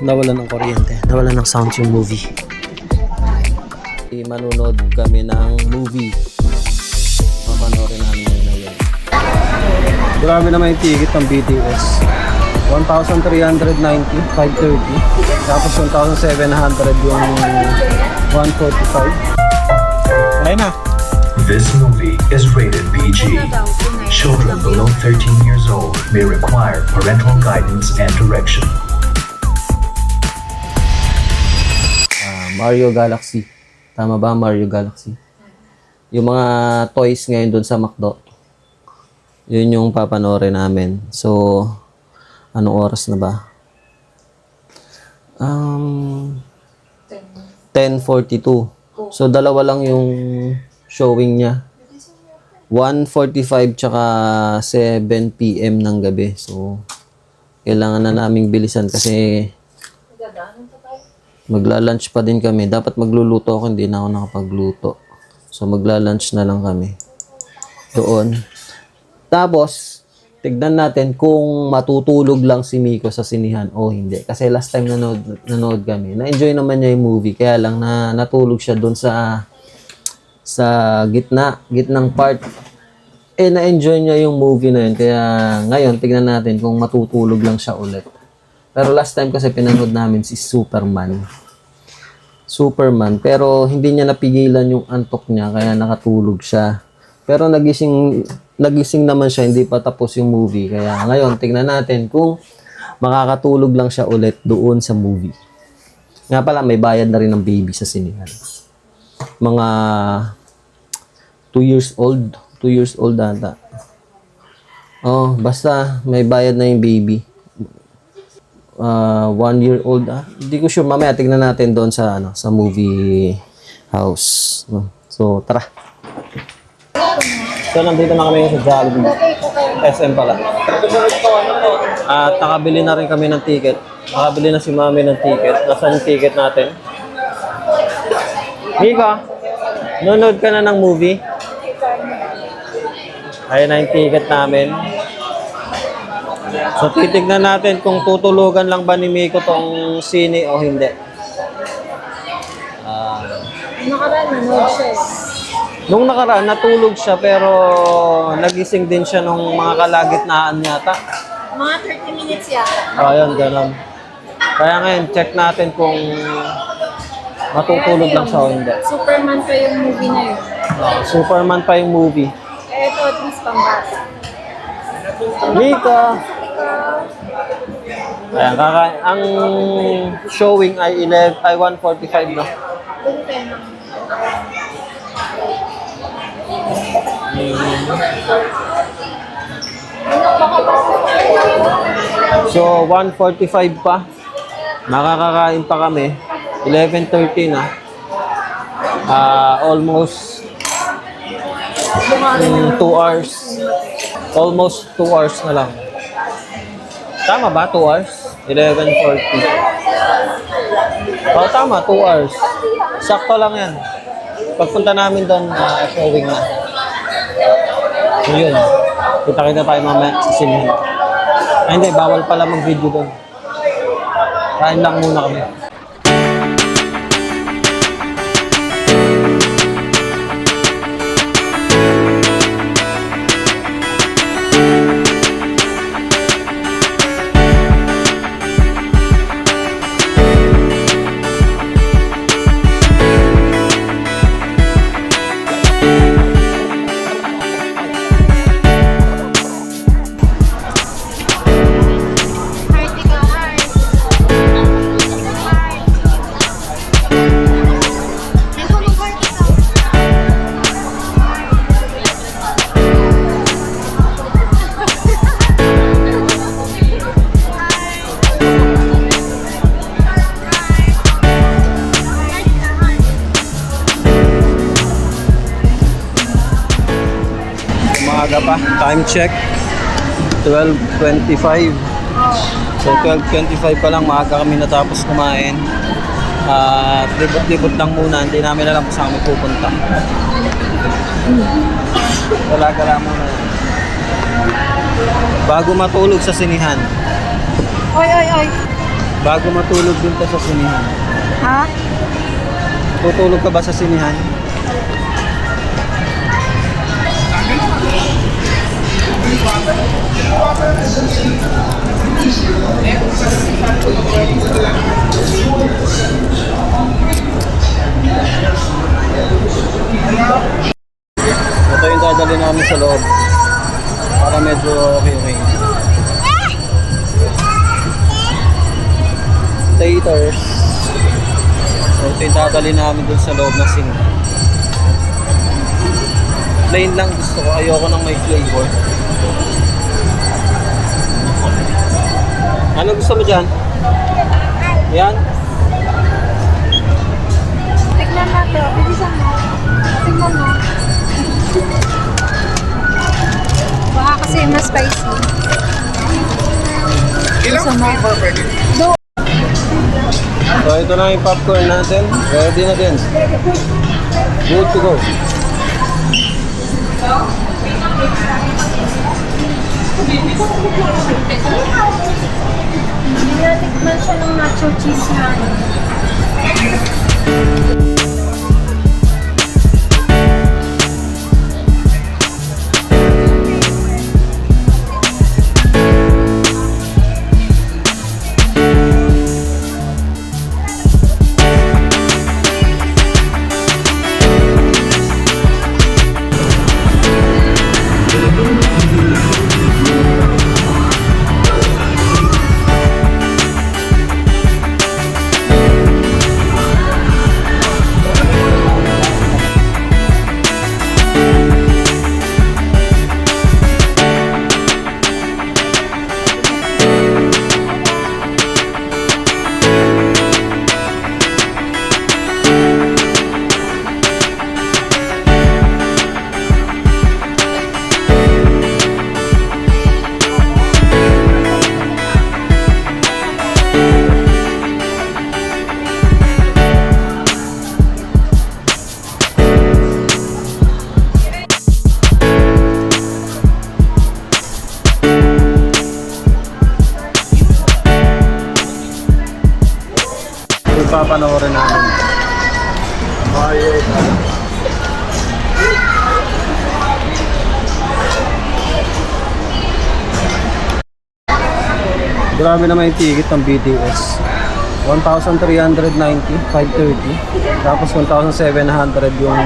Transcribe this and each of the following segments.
Nawalan ng kuryente. Nawalan ng sound yung movie. Manunod kami ng movie. Papanoorin namin ngayon. Grabe naman yung ticket ng BTS. 1,390, 530. Tapos 1,700 yung 145. Ayun na. This movie is rated PG. Children below 13 years old may require parental guidance and direction. Mario Galaxy. Tama ba, Mario Galaxy? Yung mga toys ngayon doon sa McDo. Yun yung papanoorin namin. So, anong oras na ba? 10:42. So, dalawa lang yung showing niya. 1:45 tsaka 7 p.m. ng gabi. So, kailangan na naming bilisan kasi magla-lunch pa din kami. Dapat magluluto ako, hindi na ako nakapagluto. So, magla-lunch na lang kami. Doon. Tapos, tignan natin kung matutulog lang si Miko sa sinihan o hindi. Kasi last time nanood kami. Na-enjoy naman niya yung movie. Kaya lang natulog siya doon sa gitnang part. Na-enjoy niya yung movie na yun. Kaya ngayon, tignan natin kung matutulog lang siya ulit. Pero last time kasi pinanood namin si Superman. Pero hindi niya napigilan yung antok niya kaya nakatulog siya. Pero nagising naman siya, hindi pa tapos yung movie. Kaya ngayon, tignan natin kung makakatulog lang siya ulit doon sa movie. Nga pala, may bayad na rin ng baby sa sinihan. Mga 2 years old. 2 years old ata. Oh, basta may bayad na yung baby. 1 year old. Hindi ko sure. Mamaya tignan natin doon sa movie house. So, tara. So, nandito na kami sa Jollibee. SM pala. At nakabili na rin kami ng ticket. Nakabili na si Mami ng ticket. Nasaan yung ticket natin? Mika, nanonood ka na ng movie? Ayan na yung ticket namin. So, titignan natin kung tutulugan lang ba ni Miko tong sine o hindi. Nung nakaraan, natulog siya pero nagising din siya nung mga kalagitnaan yata. Mga 30 minutes yata. Ayun, ganun. Kaya ngayon, check natin kung matutulog lang siya o hindi. Superman pa yung movie na yun. Superman pa yung movie. Ito, at least pambata. Mika! Ayan, ang showing ay 1:45 na. So, 1:45 pa. Makakakain pa kami. 11:30 na. Almost 2 hours. Almost 2 hours na lang. Tama ba? 2 hours? 11:40. Oh, tama. 2 hours. Sakto lang yan. Pagpunta namin doon, showing na. So, yun. Kita-kita tayo mamaya sa sinihan. Ay, hindi. Bawal pala mag-video doon. Kain lang muna kami. Umaga pa. Time check. 12:25. So 12:25 pa lang, maaga kami natapos kumain. Libot-libot lang muna. Hindi namin alam kung saan kami pupunta. Gala-gala muna. Bago matulog sa sinihan. Oy, oy, oy. Bago matulog din ka sa sinihan. Ha? Tutulog ka ba sa sinihan? Ito yung dadali namin sa loob. Para medyo okay. Taters. So ito yung dadali namin dun sa loob ng sinihan. Plain lang gusto ko. Ayoko nang may flavor. Ano gusto mo dyan? Yan? Tignan mo to. Bilisan mo. Tignan mo. Baka kasi mas spicy. Bilisan mo. So ito na yung popcorn natin. Ready na din. Good to go. Hindi natikman siya ng nacho cheese na. Papanoorin namin. Grabe naman yung ticket ng BTS. 1,390, 530. Tapos 1,700 yung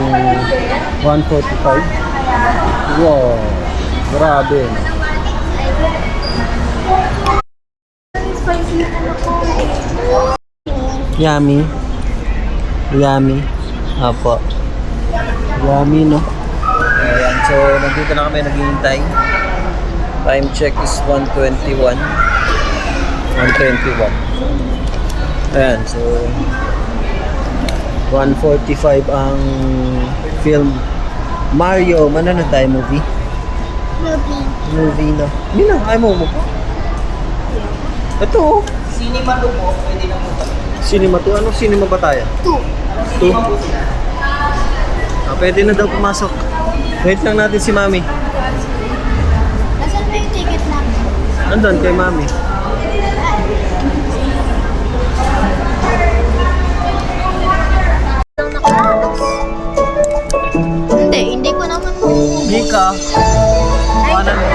145. Wow. Grabe. Yummy. Yummy. Apo. Yummy, no? Ayan. So, nandito na kami naghihintay. Time check is 1:21. 1:21. Ayan. So, 1:45 ang film. Mario. Ano na tayo movie? Movie na. Yun na. Ayaw mo po. Ito, oh. Cinema to po, pwede na po. Cinema to? Anong cinema ba tayo? 2. Pwede na daw pumasok. Wait lang natin si Mami. Nasaan ba yung ticket namin? Nandun kay Mami. Hindi ko naman mo. Hindi ka. Kuhanan mo.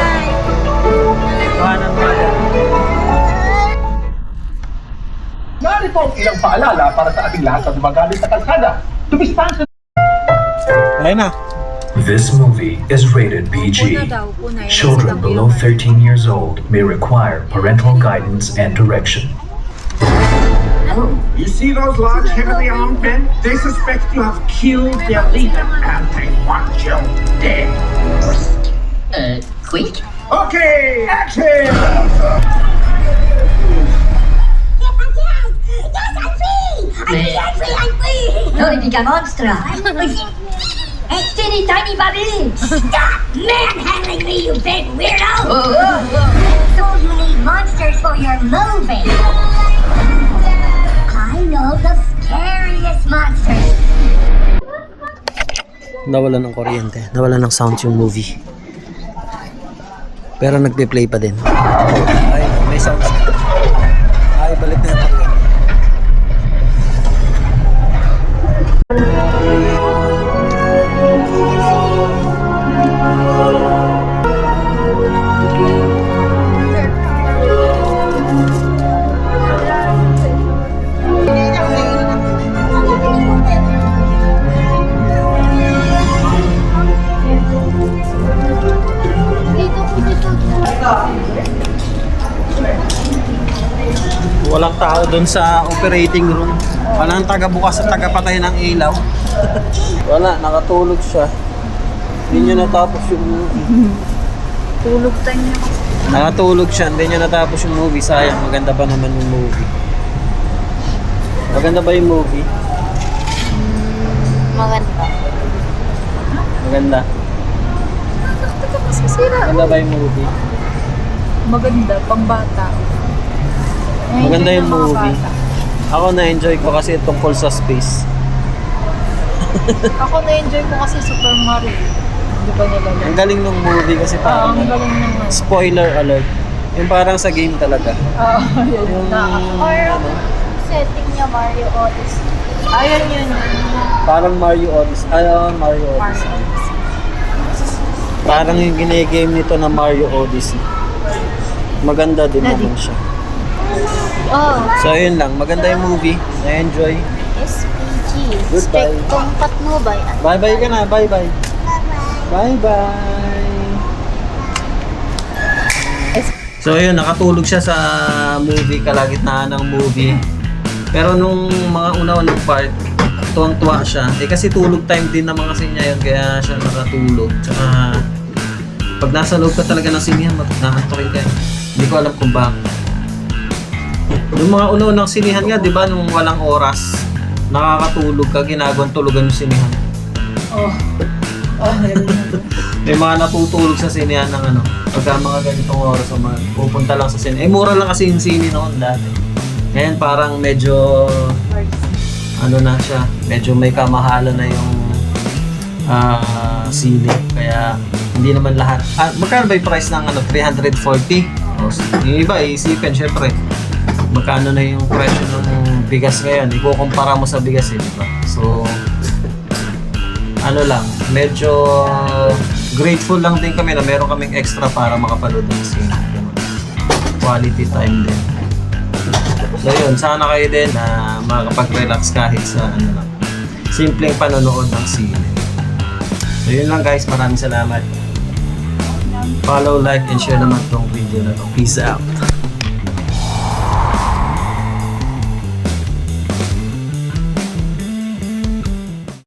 Kuhanan mo. Narito ang ilang paalala para sa ating lahat na gumagalit sa kalsada. Dumistansya. Ayun na. This movie is rated PG. Children below 13 years old may require parental guidance and direction. You see those large heavily armed men? They suspect you have killed their leader and they want you dead. Quick? Okay, action! I'm free! No, you become monster. Hey, teeny tiny baby! Stop manhandling me, you big weirdo! So you need monsters for your movie. I know the scariest monsters. Nawala ng kuryente. Nawala ng sound yung movie. Pero nagpe-play pa din. Ay, may sound. Ay, balik na yung kuryente. Walang tao doon sa operating room. Walang taga-bukas at taga-patay ng ilaw. Wala, nakatulog siya. Hindi niya natapos yung movie. Tulog tayo niya. Nakatulog siya, hindi niya natapos yung movie. Sayang, maganda pa naman yung movie. Maganda ba yung movie? Maganda. Maganda. Maganda ba yung movie? Maganda, pambata. Maganda yung movie. Ako na-enjoy ko kasi tungkol sa space. Ako na-enjoy ko kasi Super Mario. Hindi ba nila Ang galing ng movie kasi parang ang galing naman. spoiler alert. Yung parang sa game talaga. Yun. Yung Setting niya Mario Odyssey. Ayun yun. parang Mario Odyssey. Mario Odyssey. Parang yung ginigame nito na Mario Odyssey. Maganda din naman siya. Oh. So yun lang, maganda yung movie. Na-enjoy. SPG. Goodbye. Spektrong Patnubay. Bye-bye ka na, bye-bye. Bye-bye. So yun, nakatulog siya sa movie, kalagitnaan ng movie. Pero nung mga una-unang part, tuwang-tuwa siya. Kasi tulog time din naman kasi niya yun, kaya siya nakatulog. Tsaka, pag nasa loob ka talaga ng sinihan, nakantokin ka. Hindi ko alam kung bakit. Yung mga una-unang sinihan nga, di ba, nung walang oras, nakakatulog ka, ginagawang tulugan yung sinihan. May mga natutulog sa sinihan ng pagka mga ganitong oras o pupunta lang sa sinihan. Mura lang kasi yung sini noon dati. Ngayon parang medyo na siya, medyo may kamahalan na yung sili. Kaya hindi naman lahat. Magkano ba yung price ng 340? Yung iba iisipin syempre. Magkano na yung presyo ng bigas ngayon? Ikukumpara mo sa bigas di ba? So medyo grateful lang din kami na meron kaming extra para makapanood ng sine. Quality time din. So yun, sana kayo din na makapag-relax kahit sa simpleng panonood ng sine. So yun lang guys, maraming salamat. Follow, like, and share naman tong video na to. Peace out.